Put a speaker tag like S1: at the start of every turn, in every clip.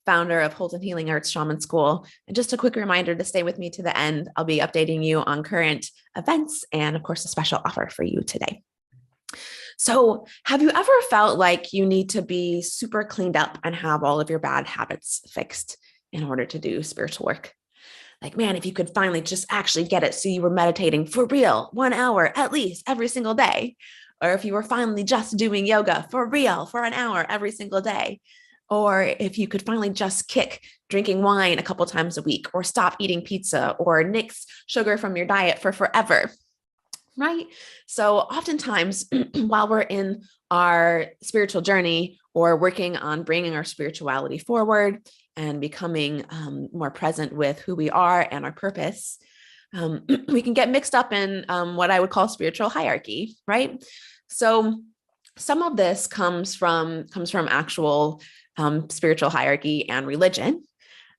S1: founder of Holton Healing Arts Shaman School. And just a quick reminder to stay with me to the end. I'll be updating you on current events and, of course, a special offer for you today. So, have you ever felt like you need to be super cleaned up and have all of your bad habits fixed in order to do spiritual work? Like, man, if you could finally just actually get it so you were meditating for real, 1 hour at least every single day. Or if you were finally just doing yoga for real for an hour every single day. Or if you could finally just kick drinking wine a couple times a week, or stop eating pizza, or nix sugar from your diet for forever. Right? So oftentimes while we're in our spiritual journey or working on bringing our spirituality forward and becoming more present with who we are and our purpose, we can get mixed up in what I would call spiritual hierarchy, right? So some of this comes from actual spiritual hierarchy and religion.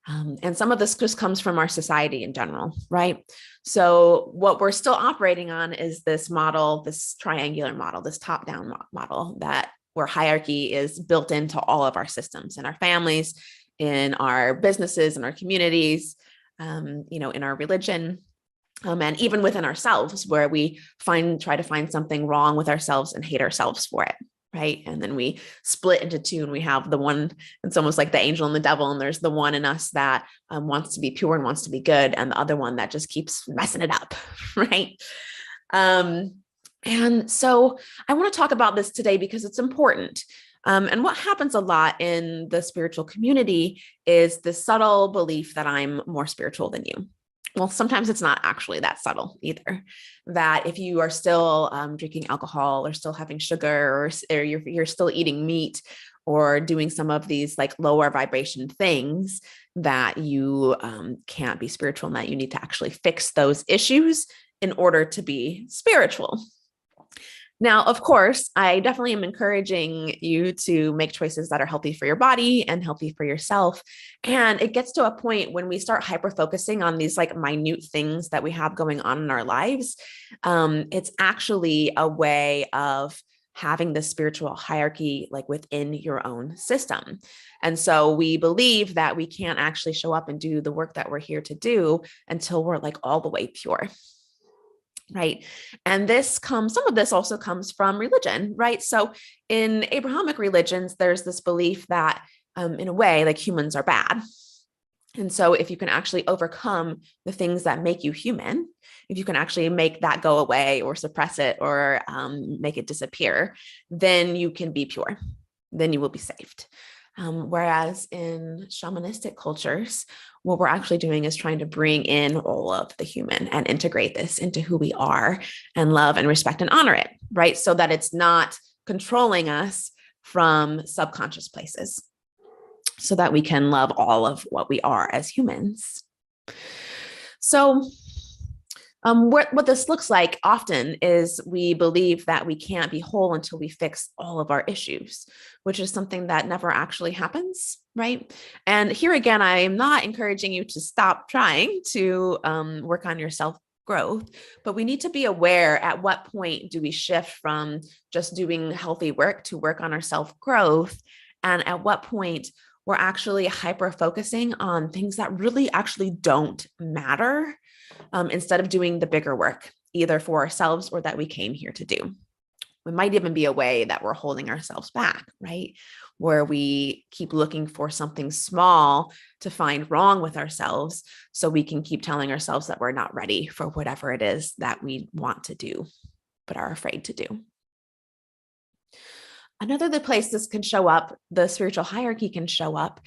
S1: And some of this just comes from our society in general, right? So what we're still operating on is this model, this triangular model, this top-down model where hierarchy is built into all of our systems, in our families, in our businesses, in our communities, in our religion, and even within ourselves, where we try to find something wrong with ourselves and hate ourselves for it. Right. And then we split into two, and we have the one, it's almost like the angel and the devil. And there's the one in us that wants to be pure and wants to be good, and the other one that just keeps messing it up. Right. And so I want to talk about this today because it's important. And what happens a lot in the spiritual community is the subtle belief that I'm more spiritual than you. Well, sometimes it's not actually that subtle either. That if you are still drinking alcohol, or still having sugar, or you're still eating meat, or doing some of these like lower vibration things, that you can't be spiritual, and that you need to actually fix those issues in order to be spiritual. Now, of course, I definitely am encouraging you to make choices that are healthy for your body and healthy for yourself. And it gets to a point when we start hyper-focusing on these like minute things that we have going on in our lives. It's actually a way of having the spiritual hierarchy like within your own system. And so we believe that we can't actually show up and do the work that we're here to do until we're like all the way pure. Right. And some of this also comes from religion, right? So in Abrahamic religions, there's this belief that in a way, like humans are bad. And so if you can actually overcome the things that make you human, if you can actually make that go away or suppress it or make it disappear, then you can be pure. Then you will be saved. Whereas in shamanistic cultures, what we're actually doing is trying to bring in all of the human and integrate this into who we are and love and respect and honor it, right? So that it's not controlling us from subconscious places, so that we can love all of what we are as humans. So what this looks like often is we believe that we can't be whole until we fix all of our issues, which is something that never actually happens, right? And here again, I am not encouraging you to stop trying to work on your self-growth, but we need to be aware at what point do we shift from just doing healthy work to work on our self-growth, and at what point we're actually hyper-focusing on things that really actually don't matter, instead of doing the bigger work, either for ourselves or that we came here to do. It might even be a way that we're holding ourselves back, right? Where we keep looking for something small to find wrong with ourselves, so we can keep telling ourselves that we're not ready for whatever it is that we want to do, but are afraid to do. Another place this can show up, the spiritual hierarchy can show up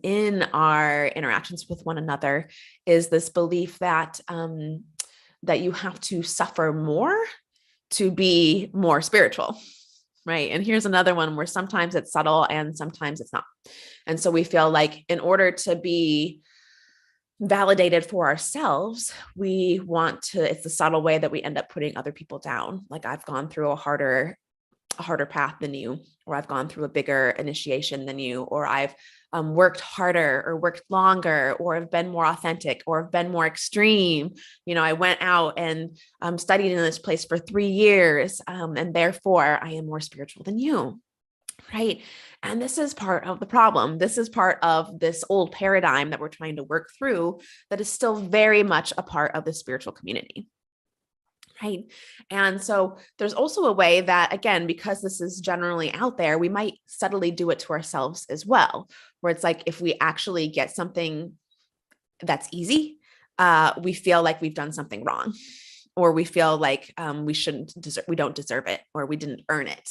S1: in our interactions with one another, is this belief that that you have to suffer more to be more spiritual, right? And here's another one where sometimes it's subtle and sometimes it's not. And so we feel like in order to be validated for ourselves, it's the subtle way that we end up putting other people down. Like, I've gone through a harder path than you, or I've gone through a bigger initiation than you, or I've worked harder or worked longer, or have been more authentic, or have been more extreme. I went out and studied in this place for 3 years, and therefore I am more spiritual than you. Right. And this is part of the problem. This is part of this old paradigm that we're trying to work through that is still very much a part of the spiritual community. Right. And so there's also a way that, again, because this is generally out there, we might subtly do it to ourselves as well, where it's like, if we actually get something that's easy, we feel like we've done something wrong, or we feel like we don't deserve it, or we didn't earn it.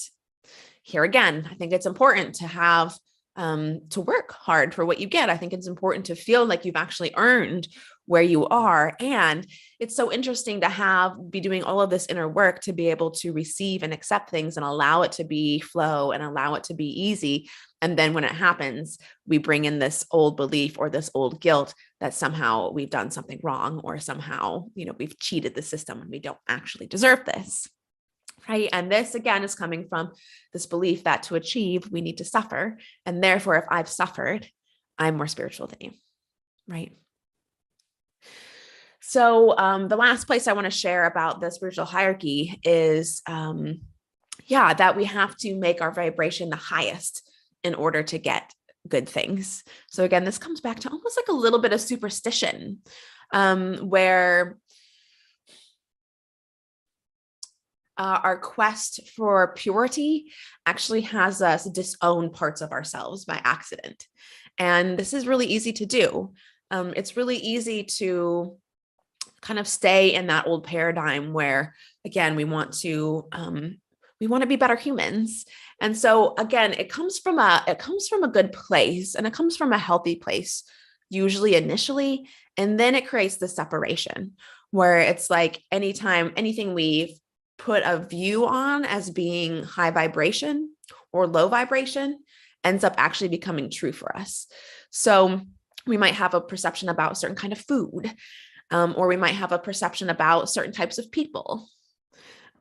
S1: Here again, I think it's important to have to work hard for what you get. I think it's important to feel like you've actually earned where you are. And it's so interesting to be doing all of this inner work to be able to receive and accept things and allow it to be flow and allow it to be easy. And then when it happens, we bring in this old belief or this old guilt that somehow we've done something wrong, or somehow, we've cheated the system and we don't actually deserve this. Right. And this, again, is coming from this belief that to achieve, we need to suffer. And therefore, if I've suffered, I'm more spiritual than you. Right. So the last place I want to share about the spiritual hierarchy is, that we have to make our vibration the highest in order to get good things. So again, this comes back to almost like a little bit of superstition, where our quest for purity actually has us disown parts of ourselves by accident. And this is really easy to do. It's really easy to kind of stay in that old paradigm where, again, we want to be better humans. And so again, it comes from a good place, and it comes from a healthy place, usually initially. And then it creates the separation where it's like anything we've put a view on as being high vibration or low vibration ends up actually becoming true for us. So we might have a perception about a certain kind of food, or we might have a perception about certain types of people,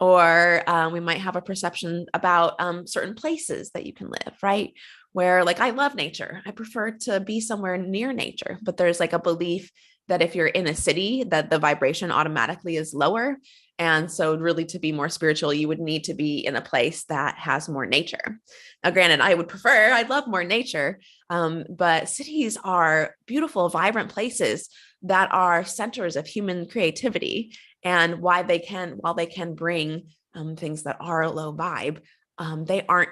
S1: or we might have a perception about certain places that you can live, right? Where, like, I love nature. I prefer to be somewhere near nature, but there's like a belief that if you're in a city, that the vibration automatically is lower. And so really, to be more spiritual, you would need to be in a place that has more nature. Now, granted, I'd love more nature, but cities are beautiful, vibrant places that are centers of human creativity. And while they can bring things that are low vibe, they aren't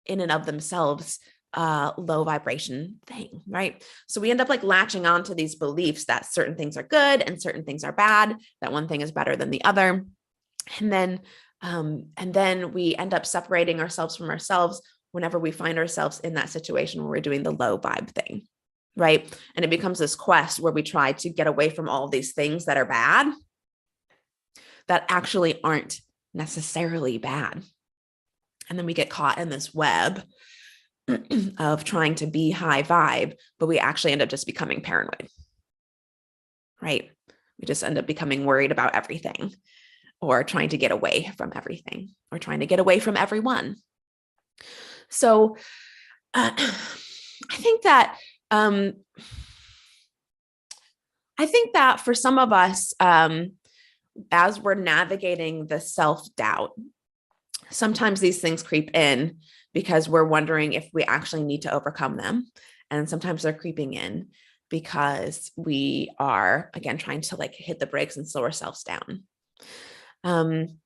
S1: in and of themselves low vibration thing, right? So we end up like latching on to these beliefs that certain things are good and certain things are bad, that one thing is better than the other. And then we end up separating ourselves from ourselves whenever we find ourselves in that situation where we're doing the low vibe thing, right? And it becomes this quest where we try to get away from all of these things that are bad, that actually aren't necessarily bad. And then we get caught in this web of trying to be high vibe, but we actually end up just becoming paranoid, right? We just end up becoming worried about everything, or trying to get away from everything, or trying to get away from everyone. So I think that for some of us, as we're navigating the self-doubt, sometimes these things creep in because we're wondering if we actually need to overcome them. And sometimes they're creeping in because we are, again, trying to like hit the brakes and slow ourselves down. And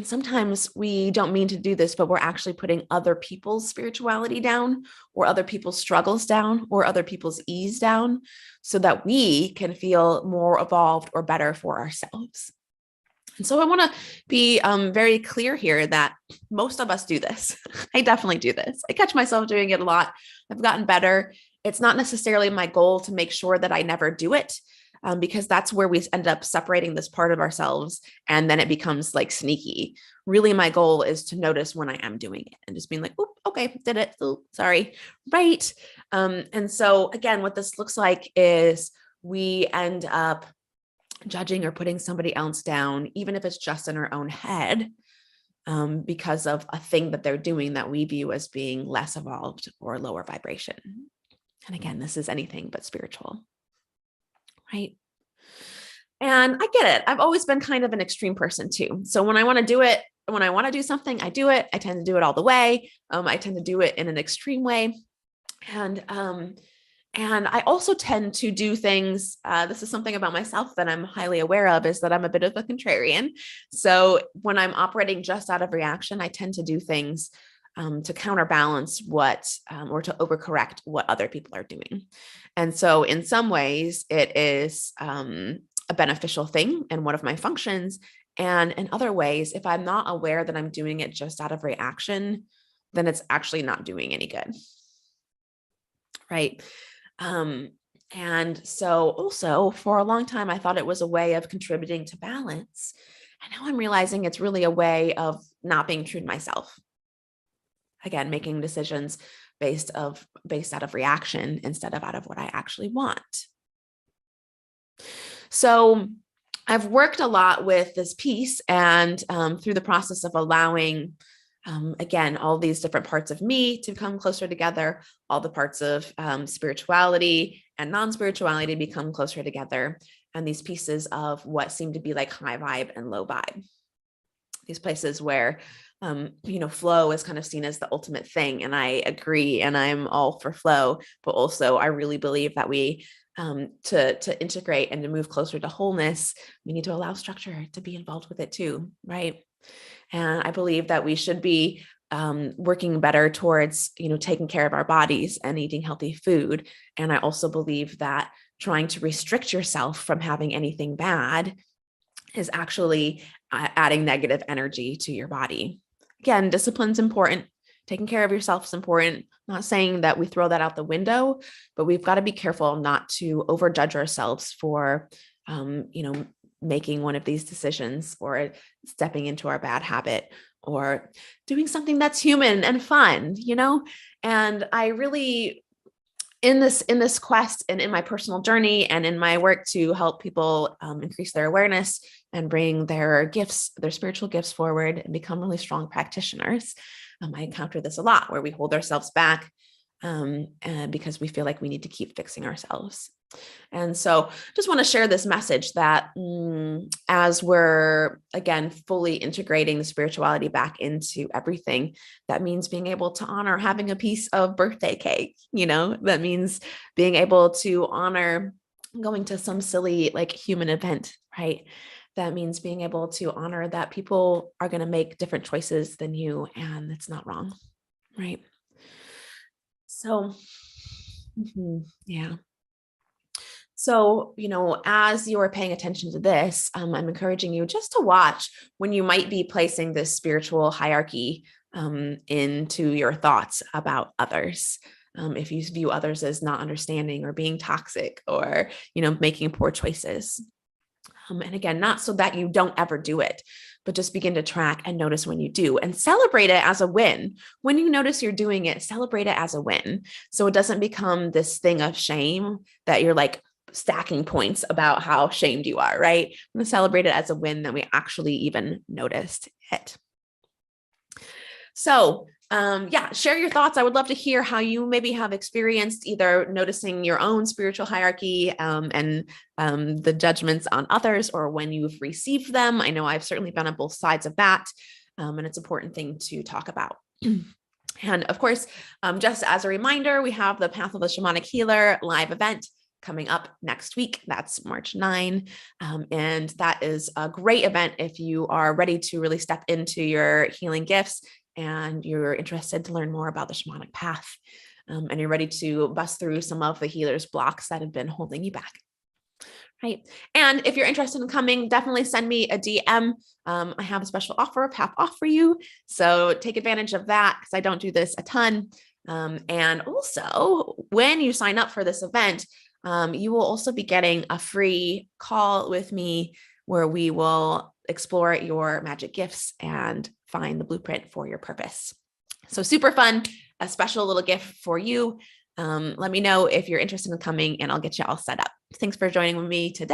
S1: sometimes we don't mean to do this, but we're actually putting other people's spirituality down, or other people's struggles down, or other people's ease down, so that we can feel more evolved or better for ourselves. And so I want to be very clear here that most of us do this. I definitely do this. I catch myself doing it a lot. I've gotten better. It's not necessarily my goal to make sure that I never do it, because that's where we end up separating this part of ourselves, and then it becomes like sneaky. Really, my goal is to notice when I am doing it and just being like, "Oop, okay, did it. Ooh, sorry." Right. And so again, what this looks like is we end up judging or putting somebody else down, even if it's just in our own head, because of a thing that they're doing that we view as being less evolved or lower vibration. And again, this is anything but spiritual, right? And I get it. I've always been kind of an extreme person too. So when I want to do it, when I want to do something, I do it. I tend to do it all the way. I tend to do it in an extreme way. And I also tend to do things, this is something about myself that I'm highly aware of, is that I'm a bit of a contrarian. So when I'm operating just out of reaction, I tend to do things to counterbalance what, or to overcorrect what other people are doing. And so in some ways it is a beneficial thing and one of my functions. And in other ways, if I'm not aware that I'm doing it just out of reaction, then it's actually not doing any good. Right. And so also for a long time, I thought it was a way of contributing to balance. And now I'm realizing it's really a way of not being true to myself. Again, making decisions based out of reaction instead of out of what I actually want. So I've worked a lot with this piece, and through the process of allowing again, all these different parts of me to come closer together, all the parts of spirituality and non-spirituality become closer together, and these pieces of what seem to be like high vibe and low vibe. These places where, flow is kind of seen as the ultimate thing. And I agree, and I'm all for flow, but also I really believe that we, to integrate and to move closer to wholeness, we need to allow structure to be involved with it too, right? And I believe that we should be working better towards, taking care of our bodies and eating healthy food. And I also believe that trying to restrict yourself from having anything bad is actually adding negative energy to your body. Again, discipline's important. Taking care of yourself is important. I'm not saying that we throw that out the window, but we've got to be careful not to overjudge ourselves for, making one of these decisions or stepping into our bad habit or doing something that's human and fun, And I really, in this quest and in my personal journey and in my work to help people increase their awareness and bring their gifts, their spiritual gifts forward and become really strong practitioners, I encounter this a lot where we hold ourselves back because we feel like we need to keep fixing ourselves. And so just want to share this message that as we're, again, fully integrating the spirituality back into everything, that means being able to honor having a piece of birthday cake, that means being able to honor going to some silly like human event, right? That means being able to honor that people are going to make different choices than you, and it's not wrong, right? So, yeah. So, as you are paying attention to this, I'm encouraging you just to watch when you might be placing this spiritual hierarchy into your thoughts about others. If you view others as not understanding or being toxic or, making poor choices. And again, not so that you don't ever do it, but just begin to track and notice when you do and celebrate it as a win. When you notice you're doing it, celebrate it as a win. So it doesn't become this thing of shame that you're like stacking points about how shamed you are, right? I'm going to celebrate it as a win that we actually even noticed it. So share your thoughts. I would love to hear how you maybe have experienced either noticing your own spiritual hierarchy and the judgments on others, or when you've received them. I know I've certainly been on both sides of that, and it's an important thing to talk about. And of course, just as a reminder, we have the Path of the Shamanic Healer live event coming up next week. That's March 9. And that is a great event if you are ready to really step into your healing gifts and you're interested to learn more about the shamanic path, and you're ready to bust through some of the healer's blocks that have been holding you back. Right. And if you're interested in coming, definitely send me a DM. I have a special offer, half off for you. So take advantage of that because I don't do this a ton. And also when you sign up for this event, you will also be getting a free call with me where we will explore your magic gifts and find the blueprint for your purpose. So super fun, a special little gift for you. Let me know if you're interested in coming and I'll get you all set up. Thanks for joining with me today.